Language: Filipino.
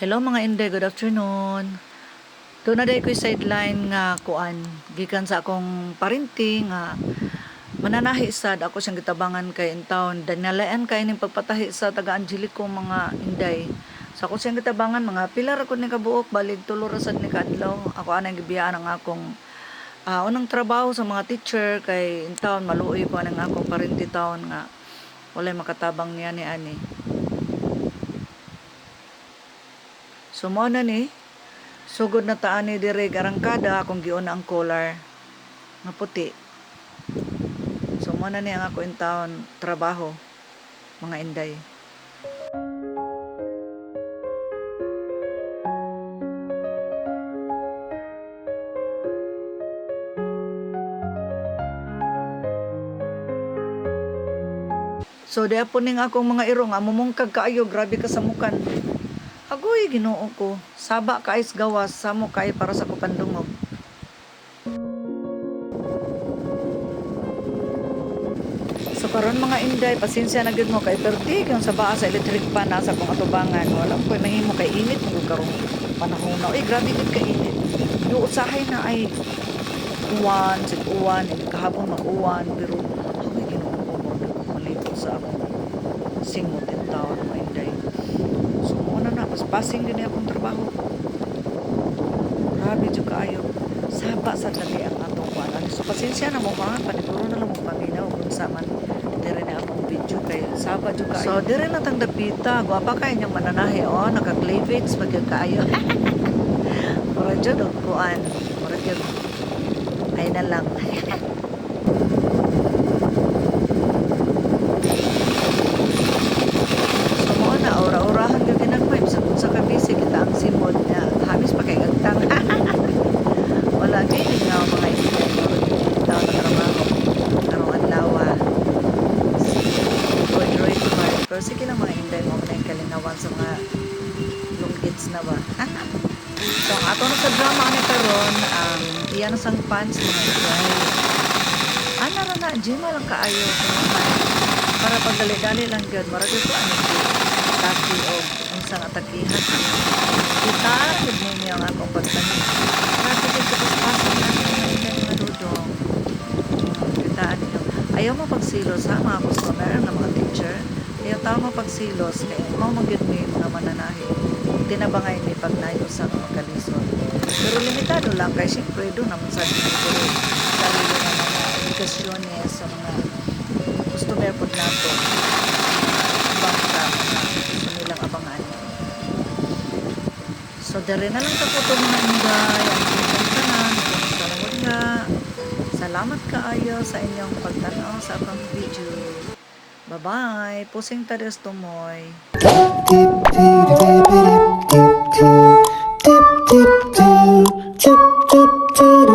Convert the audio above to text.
Hello mga Inday, good afternoon. Doon na day ko sideline nga kuan gikan sa akong parinting nga mananahi sad ako siyang gitabangan kay in town danalaan kay ning pagpatahi sa taga Angelico mga Inday. Sa ako siyang gitabangan mga pilar ako ni kabuok balig tulo ra sad ni kadlaw. Ako anang gibiyaan ang akong unang trabaho sa mga teacher kay in town maluoy ko ang akong parinti town nga walay makatabang niya ni ani. So mo na ni sugod na taan ni dire arangkada akong giuna ang collar nga puti. So mo na ni ang ako in town trabaho mga Inday. So di po ning akong mga irong mumungkag kaayo grabe ka sa mukan. Agoy Ginoo ko, saba ka is gawas samo kay para sa kupandungog. So karon mga Inday, pasensya na gid mo kay perti kung sa baa sa electric pan nasa kong atubangan. Wala ko mahimo kay init mo karong panahon na. Uy, grabe gid ka init. Yo usahay na ay uwan, sig uwan, kahapon mag-uwan pero agoy Ginoo ko mo malipot sa akong singot in town mga Inday. So muna na, passing din akong trabaho. Grabe jud kaayo. Saba sa tabi ang atong kuan. So pasensya na mo ba, paniguro na lang mo paminaw kung sa man dire na akong video kay saba jud kaayo. So dire na tang dapita, guwapa kay inyong mananahi naka-cleavage pagyud kaayo. Mura jud og kuan. Mura jud ay na lang. Ora-orahan gyud ginagmay sa kabisi kita ang simod na hamis pa kay agtang. Wala gyud nga mga inspector taw na trabaho karong adlaw. Roy Kumar. Pero sige lang mga Inday mo na kalinawan sa mga lunggits na ba. So ang ato na sa drama ni karon iyan sang pants mga Inday. Ana ra na gym lang kaayo para pagdali-dali lang gyud mara gyud ko ano taki o unsa nga takihan kita gud ninyo ang akong pagtanim grabe gid ko paspasan na mga dudong kita ninyo ayaw mo pagsilos ha mga customer nga mga teacher ayaw tao mo pagsilos kay mao magyud mi mga mananahi tinabangay ni pagnayo sa mga kalisod pero limitado lang kay syempre do naman sa dito dali na mga edukasyones sa mga customer po nato bangka gusto nilang abangan. So dere na lang kaputo mga Inday ang inyong tanan salamat nga salamat kaayo sa inyong pagtanaw sa akong video. Bye bye, pusing tades tumoy. Tip